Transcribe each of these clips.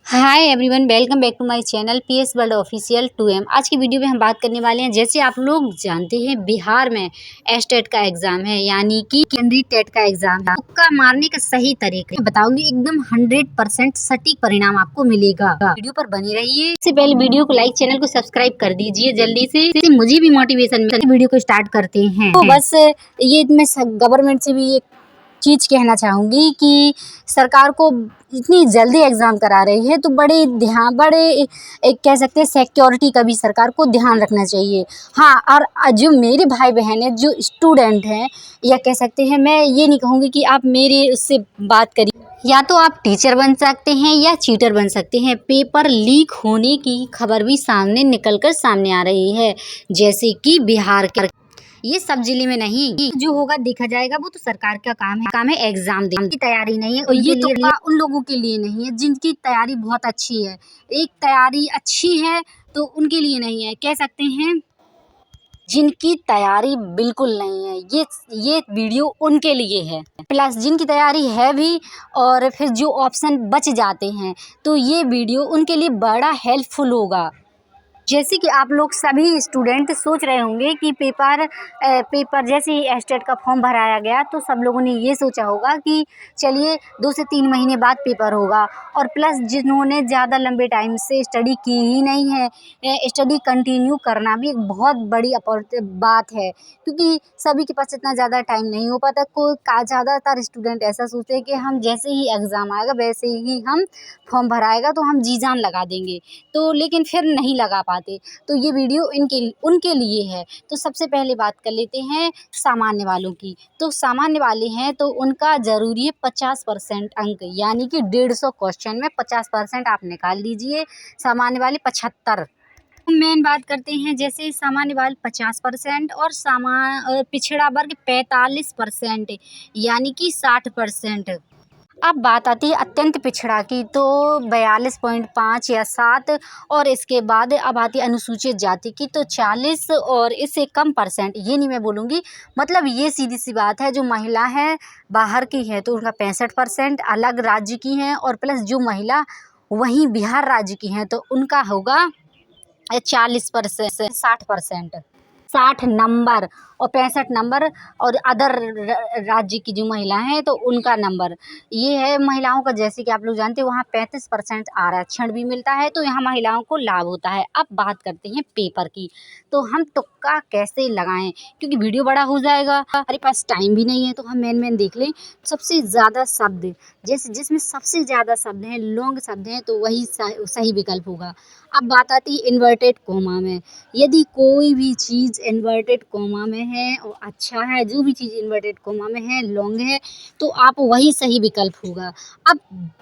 Hi everyone, welcome back to my channel PS world official 2M। आज की video में हम बात करने वाले हैं, जैसे आप लोग जानते हैं बिहार में एस्टेट का एग्जाम है, यानी कि केंद्रीय टेट का एग्जाम है। तुक्का मारने का सही तरीका बताऊंगी, एकदम 100% सटीक परिणाम आपको मिलेगा। वीडियो पर बनी रहिए। इससे पहले वीडियो को लाइक, चैनल को सब्सक्राइब कर दीजिए जल्दी से मुझे भी मोटिवेशन मिले। वीडियो को स्टार्ट करते हैं। तो बस ये मैं गवर्नमेंट से भी चीज कहना चाहूंगी कि सरकार को इतनी जल्दी एग्जाम करा रही है तो बड़े एक कह सकते हैं सिक्योरिटी का भी सरकार को ध्यान रखना चाहिए। हाँ, और जो मेरे भाई बहन है, जो स्टूडेंट हैं, या कह सकते हैं, मैं ये नहीं कहूँगी कि आप मेरे उससे बात करिए, या तो आप टीचर बन सकते हैं या चीटर बन सकते हैं। पेपर लीक होने की खबर भी सामने आ रही है, जैसे कि बिहार के। ये सब जिले में नहीं, जो होगा देखा जाएगा, वो तो सरकार का काम है एग्जाम देने की। तैयारी नहीं है, और ये तो उन लोगों के लिए नहीं है जिनकी तैयारी बहुत अच्छी है। एक तैयारी अच्छी है तो उनके लिए नहीं है, कह सकते हैं जिनकी तैयारी बिल्कुल नहीं है, ये वीडियो उनके लिए है। प्लस जिनकी तैयारी है भी और फिर जो ऑप्शन बच जाते हैं, तो ये वीडियो उनके लिए बड़ा हेल्पफुल होगा। जैसे कि आप लोग सभी स्टूडेंट सोच रहे होंगे कि पेपर जैसे ही एस्टेट का फॉर्म भराया गया तो सब लोगों ने ये सोचा होगा कि चलिए 2 से 3 महीने बाद पेपर होगा। और प्लस जिन्होंने ज़्यादा लंबे टाइम से स्टडी की ही नहीं है, स्टडी कंटिन्यू करना भी एक बहुत बड़ी बात है, क्योंकि सभी के पास इतना ज़्यादा टाइम नहीं हो पाता। ज़्यादातर स्टूडेंट ऐसा सोचते हैं कि हम जैसे ही एग्ज़ाम आएगा वैसे ही हम फॉर्म भराएगा तो हम जी जान लगा देंगे, तो लेकिन फिर नहीं लगा पाते। तो ये वीडियो उनके लिए है। तो सबसे पहले बात कर लेते हैं सामान्य वालों की। तो सामान्य वाले हैं तो उनका ज़रूरी है 50% अंक, यानी कि 150 क्वेश्चन में 50% आप निकाल लीजिए। सामान्य वाले 75। मेन बात करते हैं, जैसे सामान्य वाले 50% और पिछड़ा वर्ग 45%, यानी कि 60%। अब बात आती है अत्यंत पिछड़ा की, तो 42.5 या 7, और इसके बाद अब आती है अनुसूचित जाति की, तो 40 और इससे कम परसेंट। ये नहीं मैं बोलूँगी, मतलब ये सीधी सी बात है। जो महिला है बाहर की है तो उनका 65%, अलग राज्य की हैं, और प्लस जो महिला वहीं बिहार राज्य की हैं तो उनका होगा 40%, 60%, 60 नंबर और 65 नंबर। और अदर राज्य की जो महिला हैं तो उनका नंबर ये है। महिलाओं का जैसे कि आप लोग जानते हैं वहाँ 35% आरक्षण भी मिलता है, तो यहाँ महिलाओं को लाभ होता है। अब बात करते हैं पेपर की, तो हम तुक्का कैसे लगाएं, क्योंकि वीडियो बड़ा हो जाएगा, हमारे पास टाइम भी नहीं है। तो हम मेन देख लें। सबसे ज़्यादा शब्द, जैसे जिसमें सबसे ज़्यादा शब्द हैं, लॉन्ग शब्द हैं, तो वही सही विकल्प होगा। अब बात आती है इन्वर्टेड कोमा में। यदि कोई भी चीज़ इन्वर्टेड कोमा में है और अच्छा है, जो भी चीज़ इन्वर्टेड कोमा में है, लॉन्ग है, तो आप वही सही विकल्प होगा। अब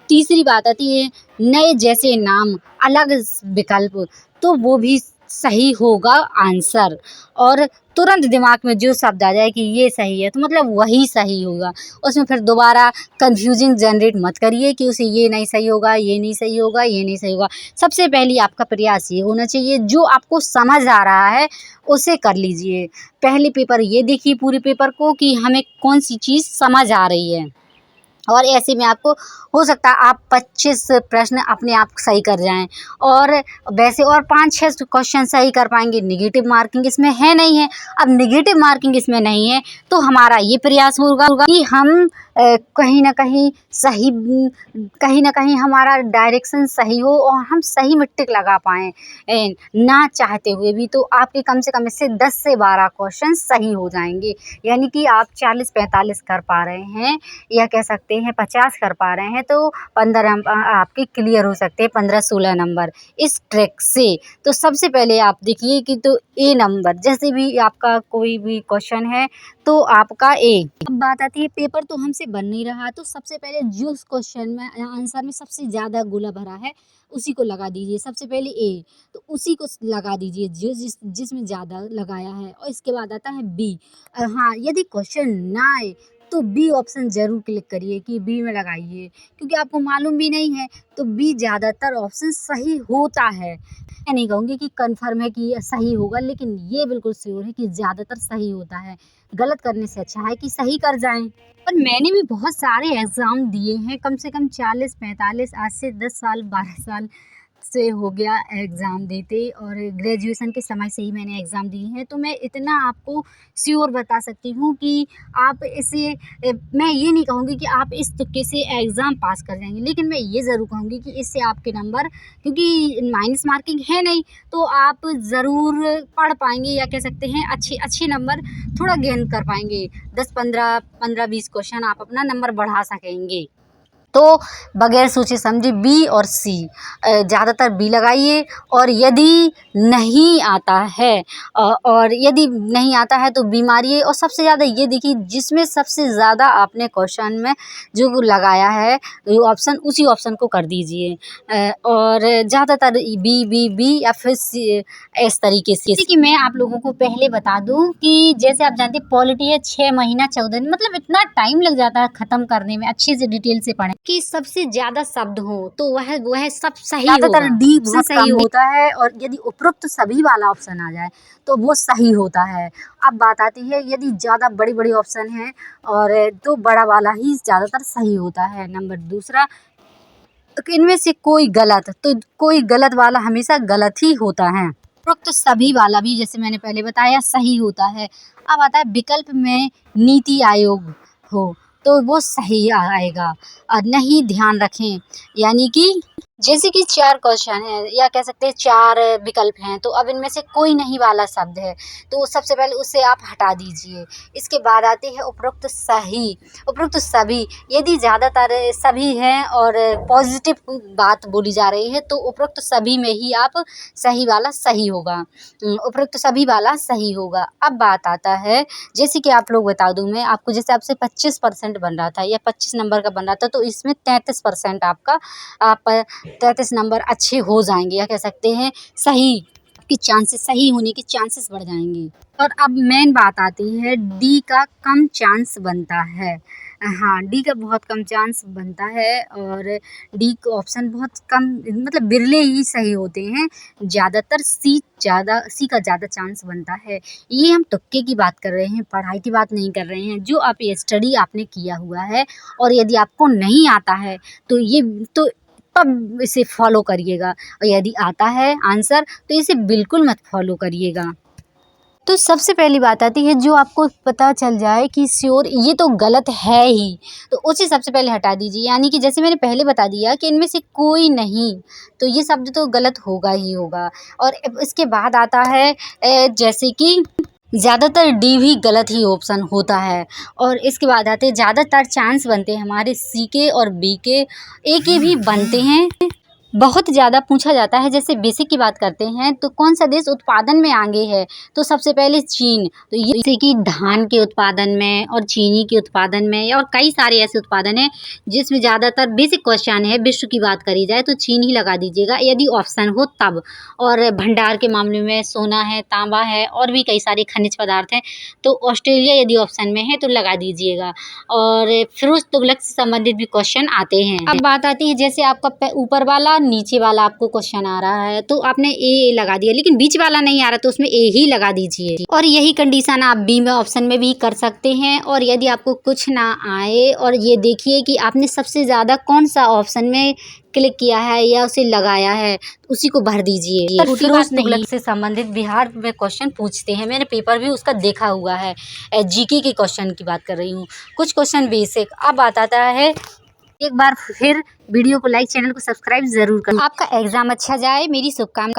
तीसरी बात आती है नए जैसे नाम, अलग विकल्प, तो वो भी सही होगा आंसर। और तुरंत दिमाग में जो शब्द आ जाए कि ये सही है, तो मतलब वही सही होगा। उसमें फिर दोबारा कंफ्यूजिंग जनरेट मत करिए कि उसे ये नहीं सही होगा, ये नहीं सही होगा, ये नहीं सही होगा। सबसे पहले आपका प्रयास ये होना चाहिए, जो आपको समझ आ रहा है उसे कर लीजिए। पहले पेपर ये देखिए पूरे पेपर को कि हमें कौन सी चीज़ समझ आ रही है, और ऐसे में आपको हो सकता है आप 25 प्रश्न अपने आप सही कर जाएं, और वैसे और 5-6 क्वेश्चन सही कर पाएंगे। नेगेटिव मार्किंग इसमें है नहीं है। अब नेगेटिव मार्किंग इसमें नहीं है तो हमारा ये प्रयास होगा कि हम कहीं ना कहीं हमारा डायरेक्शन सही हो और हम सही में टिक लगा पाएँ, ना चाहते हुए भी। तो आपके कम से कम इससे 10 से 12 क्वेश्चन सही हो जाएंगे, यानी कि आप 40-45 कर पा रहे हैं, या कह सकते हैं 50 कर पा रहे हैं, तो 15 आपके क्लियर हो सकते हैं, 15-16 नंबर इस ट्रिक से। तो सबसे पहले आप देखिए कि तो ए नंबर, जैसे भी आपका कोई भी क्वेश्चन है तो आपका ए। अब बात आती है पेपर तो हमसे बन नहीं रहा, तो सबसे पहले जो उस क्वेश्चन में आंसर में सबसे ज़्यादा गोला भरा है उसी को लगा दीजिए। सबसे पहले ए, तो उसी को लगा दीजिए जो जिसमें ज़्यादा लगाया है। और इसके बाद आता है बी। हाँ, यदि क्वेश्चन ना आए तो बी ऑप्शन ज़रूर क्लिक करिए कि बी में लगाइए, क्योंकि आपको मालूम भी नहीं है तो बी ज़्यादातर ऑप्शन सही होता है। मैं नहीं कहूँगी कि कन्फर्म है कि सही होगा, लेकिन ये बिल्कुल श्योर है कि ज़्यादातर सही होता है। गलत करने से अच्छा है कि सही कर जाएँ। और मैंने भी बहुत सारे एग्ज़ाम दिए हैं, कम से कम 40-45, आज से 10 साल 12 साल से हो गया एग्ज़ाम देते, और ग्रेजुएशन के समय से ही मैंने एग्ज़ाम दिए हैं। तो मैं इतना आपको श्योर बता सकती हूँ कि आप इसे मैं ये नहीं कहूँगी कि आप इस तुक्के से एग्ज़ाम पास कर जाएँगे, लेकिन मैं ये ज़रूर कहूँगी कि इससे आपके नंबर, क्योंकि माइनस मार्किंग है नहीं, तो आप ज़रूर पढ़ पाएँगे, या कह सकते हैं अच्छे नंबर थोड़ा गेन कर पाएँगे। 10-15, 15-20 क्वेश्चन आप अपना नंबर बढ़ा सकेंगे। तो बगैर सोचे समझे बी और सी, ज़्यादातर बी लगाइए। और यदि नहीं आता है और यदि नहीं आता है तो बी मारिए। और सबसे ज़्यादा ये देखिए, जिसमें सबसे ज़्यादा आपने क्वेश्चन में जो लगाया है जो ऑप्शन, उसी ऑप्शन को कर दीजिए। और ज़्यादातर बी बी बी या फिर सी, इस तरीके से। जैसे कि मैं आप लोगों को पहले बता दूं कि जैसे आप जानते हैं पॉलिटी है 6 महीना 14 दिन, मतलब इतना टाइम लग जाता है ख़त्म करने में। अच्छे से डिटेल से पढ़ें कि सबसे ज़्यादा शब्द हो तो वह सब सही होगा। ज़्यादातर डी बहुत सही होता है, और यदि उपरोक्त सभी वाला ऑप्शन आ जाए तो वो सही होता है। अब बात आती है यदि ज़्यादा बड़ी ऑप्शन है और तो बड़ा वाला ही ज़्यादातर सही होता है। नंबर दूसरा, इनमें से कोई गलत वाला हमेशा गलत ही होता है। उपरोक्त सभी वाला भी, जैसे मैंने पहले बताया, सही होता है। अब आता है विकल्प में नीति आयोग हो तो वो सही आएगा। और नहीं, ध्यान रखें, यानी कि जैसे कि 4 क्वेश्चन है, या कह सकते हैं 4 विकल्प हैं, तो अब इनमें से कोई नहीं वाला शब्द है तो सबसे पहले उसे आप हटा दीजिए। इसके बाद आते हैं उपरोक्त सभी। यदि ज़्यादातर सभी हैं और पॉजिटिव बात बोली जा रही है तो उपरोक्त सभी में ही आप सही वाला सही होगा, उपरोक्त सभी वाला सही होगा। अब बात आता है, जैसे कि आप लोग बता दूं मैं आपको, जैसे आपसे 25% बन रहा था या 25 नंबर का बन रहा था, तो इसमें 33% आपका 33 नंबर अच्छे हो जाएंगे, या कह सकते हैं सही होने के चांसेस बढ़ जाएंगे। और अब मेन बात आती है, डी का कम चांस बनता है। हाँ, डी का बहुत कम चांस बनता है, और डी का ऑप्शन बहुत कम, मतलब बिरले ही सही होते हैं। ज़्यादातर सी का ज़्यादा चांस बनता है। ये हम तुक्के की बात कर रहे हैं, पढ़ाई की बात नहीं कर रहे हैं। जो आप ये स्टडी आपने किया हुआ है, और यदि आपको नहीं आता है तो तब इसे फॉलो करिएगा, और यदि आता है आंसर तो इसे बिल्कुल मत फॉलो करिएगा। तो सबसे पहली बात आती है, जो आपको पता चल जाए कि श्योर ये तो गलत है ही, तो उसे सबसे पहले हटा दीजिए। यानी कि जैसे मैंने पहले बता दिया कि इनमें से कोई नहीं, तो ये शब्द तो गलत होगा ही होगा। और इसके बाद आता है जैसे कि ज़्यादातर डी भी गलत ही ऑप्शन होता है। और इसके बाद आते हैं, ज़्यादातर चांस बनते हैं हमारे सी के और बी के, ए के भी बनते हैं। बहुत ज़्यादा पूछा जाता है। जैसे बेसिक की बात करते हैं तो कौन सा देश उत्पादन में आगे है, तो सबसे पहले चीन। तो ये जैसे कि धान के उत्पादन में और चीनी के उत्पादन में, और कई सारे ऐसे उत्पादन हैं जिसमें ज़्यादातर बेसिक क्वेश्चन है। विश्व की बात करी जाए तो चीन ही लगा दीजिएगा यदि ऑप्शन हो तब। और भंडार के मामले में सोना है, तांबा है, और भी कई सारे खनिज पदार्थ हैं, तो ऑस्ट्रेलिया यदि ऑप्शन में है तो लगा दीजिएगा। और फिरोज तुगलक से संबंधित भी क्वेश्चन आते हैं। अब बात आती है, जैसे आपका ऊपर वाला नीचे वाला आपको क्वेश्चन आ रहा है तो आपने ए लगा दिया, लेकिन बीच वाला नहीं आ रहा तो उसमें ए ही लगा दीजिए। और यही कंडीशन आप बी में ऑप्शन में भी कर सकते हैं। और यदि आपको कुछ ना आए, और ये देखिए कि आपने सबसे ज़्यादा कौन सा ऑप्शन में क्लिक किया है या उसे लगाया है, उसी को भर दीजिए। फिरोज तुगलक से संबंधित बिहार में क्वेश्चन पूछते हैं, मैंने पेपर भी उसका देखा हुआ है। जीके के क्वेश्चन की बात कर रही हूँ, कुछ क्वेश्चन बेसिक। अब आता है, एक बार फिर वीडियो को लाइक, चैनल को सब्सक्राइब जरूर करें। आपका एग्जाम अच्छा जाए, मेरी शुभकामनाएं।